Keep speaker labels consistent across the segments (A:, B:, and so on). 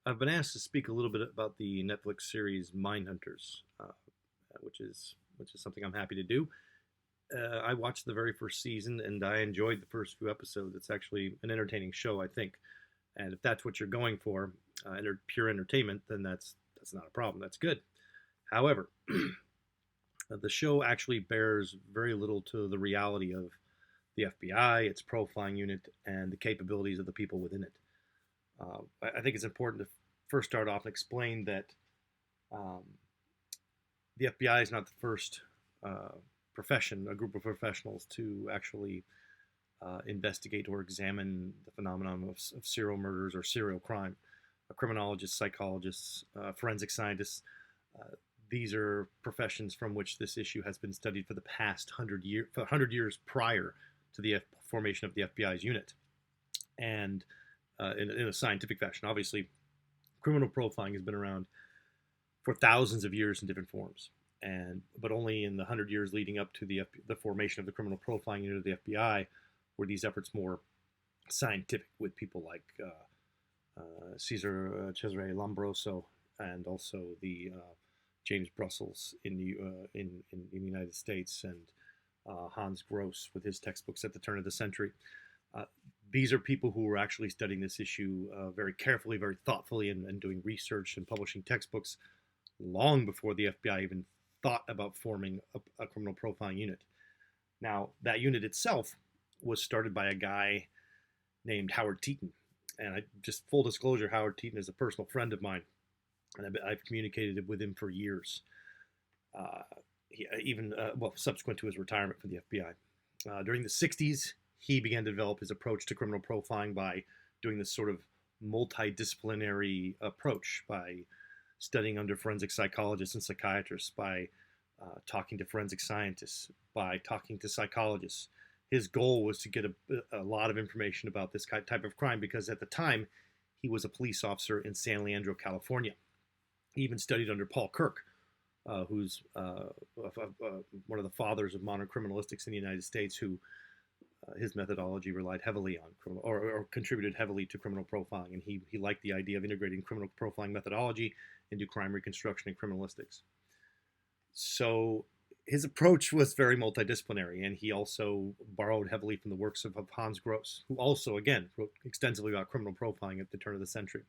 A: I've been asked to speak a little bit about the Netflix series Mindhunters, which is something I'm happy to do. I watched the very first season and I enjoyed the first few episodes. It's actually an entertaining show, I think. And if that's what you're going for, pure entertainment, then that's not a problem. That's good. However, the show actually bears very little to the reality of the FBI, its profiling unit, and the capabilities of the people within it. I think it's important to first start off and explain that um, the FBI is not the first a group of professionals to actually investigate or examine the phenomenon of serial murders or serial crime. Criminologists, psychologists, forensic scientists, these are professions from which this issue has been studied for the past 100 years prior to the formation of the FBI's unit. And in a scientific fashion, obviously, criminal profiling has been around for thousands of years in different forms. But only in the 100 years leading up to the formation of the criminal profiling unit of the FBI were these efforts more scientific, with people like Cesare Lombroso and also the James Brussels in the United States, and Hans Gross with his textbooks at the turn of the century. Uh, these are people who were actually studying this issue very carefully, very thoughtfully, and doing research and publishing textbooks long before the FBI even thought about forming a criminal profiling unit. Now, that unit itself was started by a guy named Howard Teeton. And just full disclosure, Howard Teeton is a personal friend of mine, and I've communicated with him for years. Subsequent to his retirement from the FBI. During the 60s, he began to develop his approach to criminal profiling by doing this sort of multidisciplinary approach, by studying under forensic psychologists and psychiatrists, by talking to forensic scientists, by talking to psychologists. His goal was to get a lot of information about this type of crime, because at the time he was a police officer in San Leandro, California. He even studied under Paul Kirk, who's one of the fathers of modern criminalistics in the United States, who his methodology relied heavily on criminal, or contributed heavily to criminal profiling, and he liked the idea of integrating criminal profiling methodology into crime reconstruction and criminalistics. So his approach was very multidisciplinary, and he also borrowed heavily from the works of Hans Gross, who also, again, wrote extensively about criminal profiling at the turn of the century.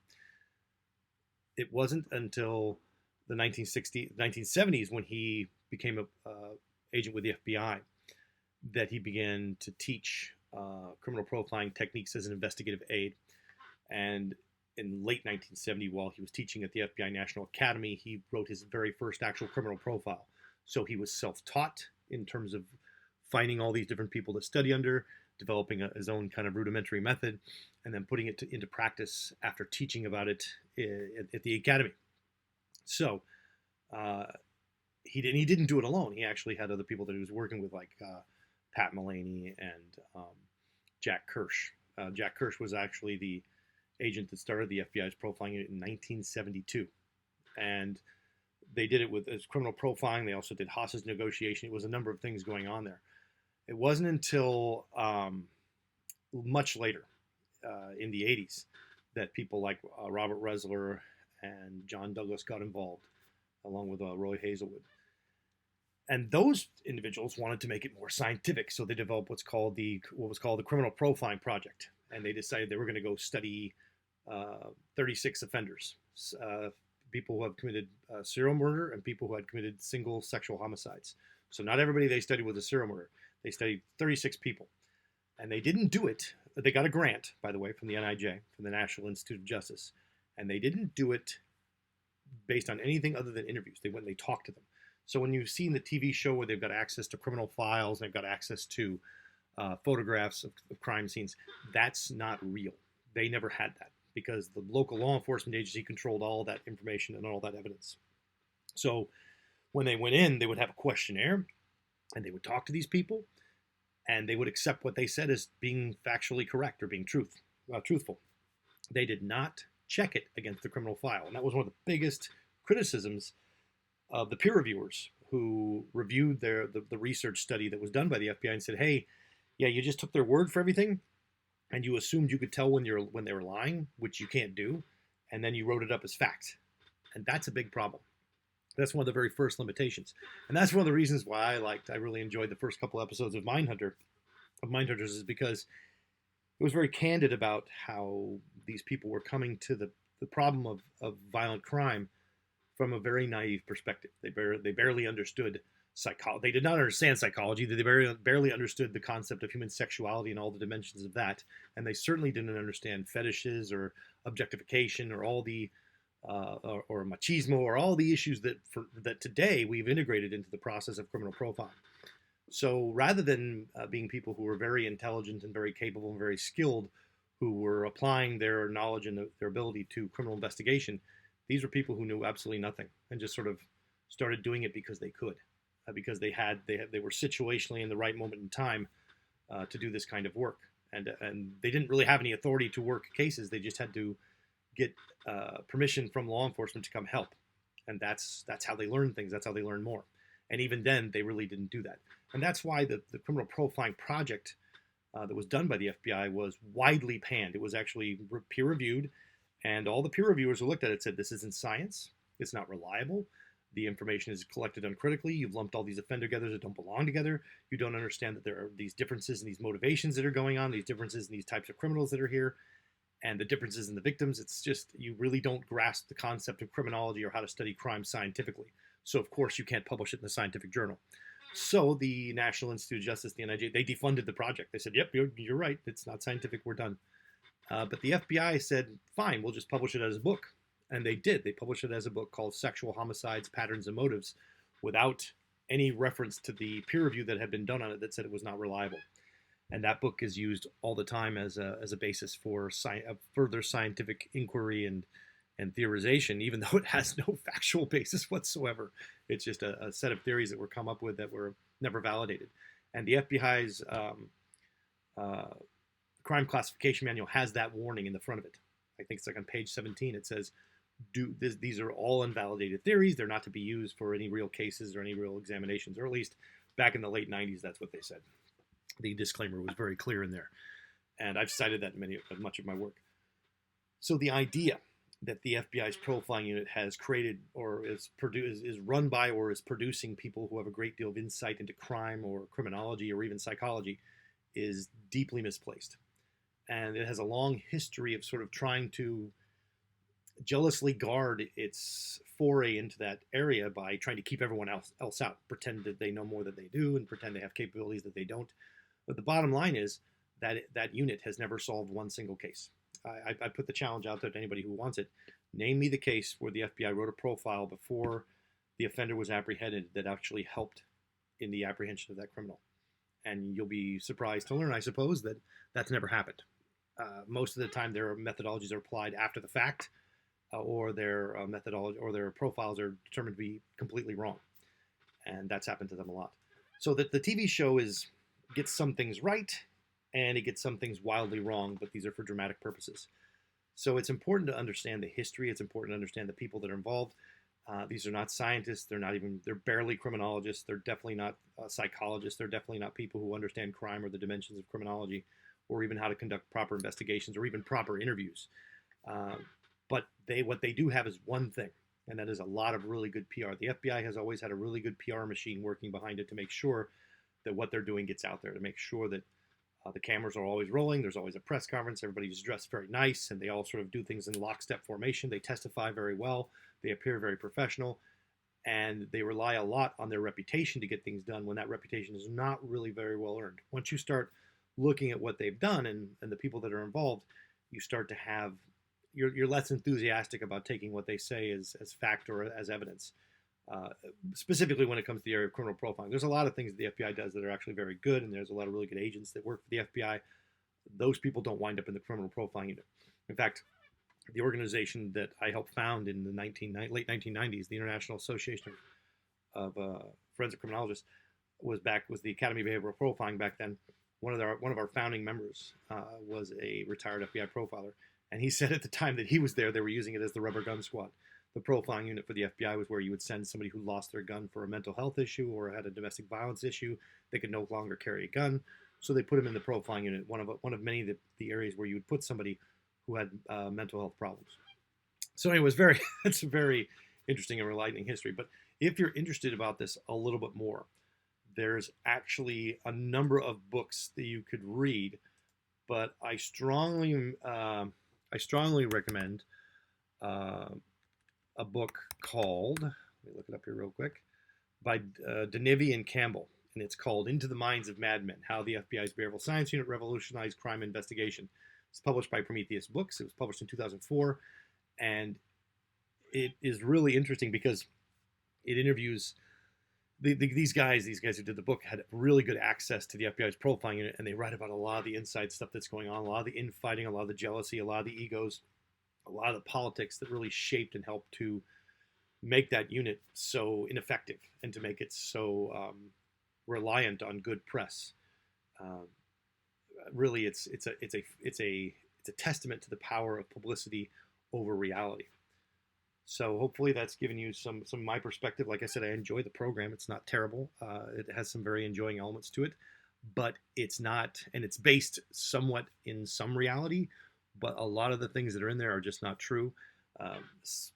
A: It wasn't until the 1970s, when he became a agent with the FBI, that he began to teach criminal profiling techniques as an investigative aid. And in late 1970, while he was teaching at the FBI National Academy, he wrote his very first actual criminal profile. So he was self-taught in terms of finding all these different people to study under, developing his own kind of rudimentary method, and then putting it into practice after teaching about it at the academy. So he didn't do it alone. He actually had other people that he was working with, like Pat Mullaney and Jack Kirsch. Jack Kirsch was actually the agent that started the FBI's profiling unit in 1972. And they did it with as criminal profiling. They also did hostage negotiation. It was a number of things going on there. It wasn't until much later, in the 80s, that people like Robert Resler and John Douglas got involved, along with Roy Hazelwood. And those individuals wanted to make it more scientific, so they developed what was called the Criminal Profiling Project. And they decided they were going to go study 36 offenders, people who have committed serial murder and people who had committed single sexual homicides. So not everybody they studied was a serial murder. They studied 36 people. And they didn't do it. They got a grant, by the way, from the NIJ, from the National Institute of Justice. And they didn't do it based on anything other than interviews. They went and they talked to them. So when you've seen the TV show where they've got access to criminal files and they've got access to photographs of crime scenes, that's not real. They never had that, because the local law enforcement agency controlled all that information and all that evidence. So when they went in, they would have a questionnaire, and they would talk to these people, and they would accept what they said as being factually correct or being truthful. They did not check it against the criminal file, and that was one of the biggest criticisms of the peer reviewers who reviewed the research study that was done by the FBI and said, hey, yeah, you just took their word for everything, and you assumed you could tell when they were lying, which you can't do, and then you wrote it up as fact. And that's a big problem. That's one of the very first limitations. And that's one of the reasons why I really enjoyed the first couple episodes of Mindhunters, is because it was very candid about how these people were coming to the problem of violent crime from a very naive perspective. They barely understood psychology. They did not understand psychology. They barely understood the concept of human sexuality and all the dimensions of that. And they certainly didn't understand fetishes or objectification or all the or machismo or all the issues that today we've integrated into the process of criminal profiling. So rather than being people who were very intelligent and very capable and very skilled, who were applying their knowledge and their ability to criminal investigation, these were people who knew absolutely nothing and just sort of started doing it because they could, because they were situationally in the right moment in time to do this kind of work, and they didn't really have any authority to work cases. They just had to get permission from law enforcement to come help, and that's how they learn things. That's how they learn more. And even then, they really didn't do that. And that's why the criminal profiling project that was done by the FBI was widely panned. It was actually peer-reviewed, and all the peer reviewers who looked at it said, this isn't science, it's not reliable, the information is collected uncritically, you've lumped all these offender together that don't belong together, you don't understand that there are these differences and these motivations that are going on, these differences in these types of criminals that are here, and the differences in the victims. It's just, you really don't grasp the concept of criminology or how to study crime scientifically. So of course you can't publish it in the scientific journal. So the National Institute of Justice, the NIJ, they defunded the project. They said, yep, you're right, it's not scientific, we're done. But the FBI said, fine, we'll just publish it as a book. And they did. They published it as a book called Sexual Homicides, Patterns and Motives, without any reference to the peer review that had been done on it that said it was not reliable. And that book is used all the time as a basis for further scientific inquiry and theorization, even though it has no factual basis whatsoever. It's just a set of theories that were come up with that were never validated. And the FBI's crime classification manual has that warning in the front of it. I think it's like on page 17. It says, these are all invalidated theories. They're not to be used for any real cases or any real examinations, or at least back in the late 90s, that's what they said. The disclaimer was very clear in there. And I've cited that in much of my work. So the idea that the FBI's profiling unit has created or is run by or is producing people who have a great deal of insight into crime or criminology or even psychology is deeply misplaced. And it has a long history of sort of trying to jealously guard its foray into that area by trying to keep everyone else out, pretend that they know more than they do and pretend they have capabilities that they don't. But the bottom line is that that unit has never solved one single case. I put the challenge out there to anybody who wants it. Name me the case where the FBI wrote a profile before the offender was apprehended that actually helped in the apprehension of that criminal. And you'll be surprised to learn, I suppose, that that's never happened. Most of the time, their methodologies are applied after the fact, or their methodology or their profiles are determined to be completely wrong, and that's happened to them a lot. So that the TV show gets some things right, and it gets some things wildly wrong, but these are for dramatic purposes. So it's important to understand the history. It's important to understand the people that are involved. These are not scientists. They're barely criminologists. They're definitely not psychologists. They're definitely not people who understand crime or the dimensions of criminology, or even how to conduct proper investigations or even proper interviews. But what they do have is one thing, and that is a lot of really good PR. The FBI has always had a really good PR machine working behind it to make sure that what they're doing gets out there, to make sure that the cameras are always rolling. There's always a press conference. Everybody's dressed very nice, and they all sort of do things in lockstep formation. They testify very well. They appear very professional, and they rely a lot on their reputation to get things done when that reputation is not really very well earned. Once you start looking at what they've done and the people that are involved, you start to have, you're less enthusiastic about taking what they say as fact or as evidence. Specifically when it comes to the area of criminal profiling. There's a lot of things that the FBI does that are actually very good, and there's a lot of really good agents that work for the FBI. Those people don't wind up in the criminal profiling unit. In fact, the organization that I helped found in the late 1990s, the International Association of Forensic Criminologists, was the Academy of Behavioral Profiling back then. One of our founding members was a retired FBI profiler, and he said at the time that he was there, they were using it as the rubber gun squad. The profiling unit for the FBI was where you would send somebody who lost their gun for a mental health issue or had a domestic violence issue. They could no longer carry a gun, so they put them in the profiling unit, one of many of the areas where you would put somebody who had mental health problems. So anyway, it's very it's a very interesting and enlightening history. But if you're interested about this a little bit more, there's actually a number of books that you could read. But I strongly recommend uh, a book called, let me look it up here real quick, by Denevy and Campbell, and it's called Into the Minds of Madmen: How the FBI's Behavioral Science Unit Revolutionized Crime Investigation. It's published by Prometheus Books. It was published in 2004, and it is really interesting because it interviews these guys. These guys who did the book had really good access to the FBI's profiling unit, and they write about a lot of the inside stuff that's going on, a lot of the infighting, a lot of the jealousy, a lot of the egos, a lot of the politics that really shaped and helped to make that unit so ineffective and to make it so reliant on good press. Um, Really, it's a testament to the power of publicity over reality. So hopefully that's given you some of my perspective. Like I said, I enjoy the program. It's not terrible. It has some very enjoying elements to it, but it's not, and it's based somewhat in some reality. But a lot of the things that are in there are just not true.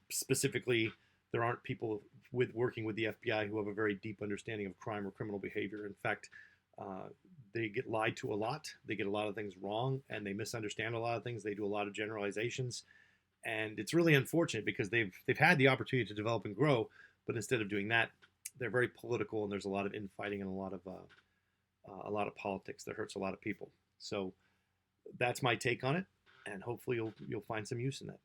A: Specifically, there aren't people working with the FBI who have a very deep understanding of crime or criminal behavior. In fact, uh, they get lied to a lot. They get a lot of things wrong, and they misunderstand a lot of things. They do a lot of generalizations, and it's really unfortunate because they've had the opportunity to develop and grow, but instead of doing that, they're very political, and there's a lot of infighting and a lot of politics that hurts a lot of people. So that's my take on it, and hopefully you'll find some use in that.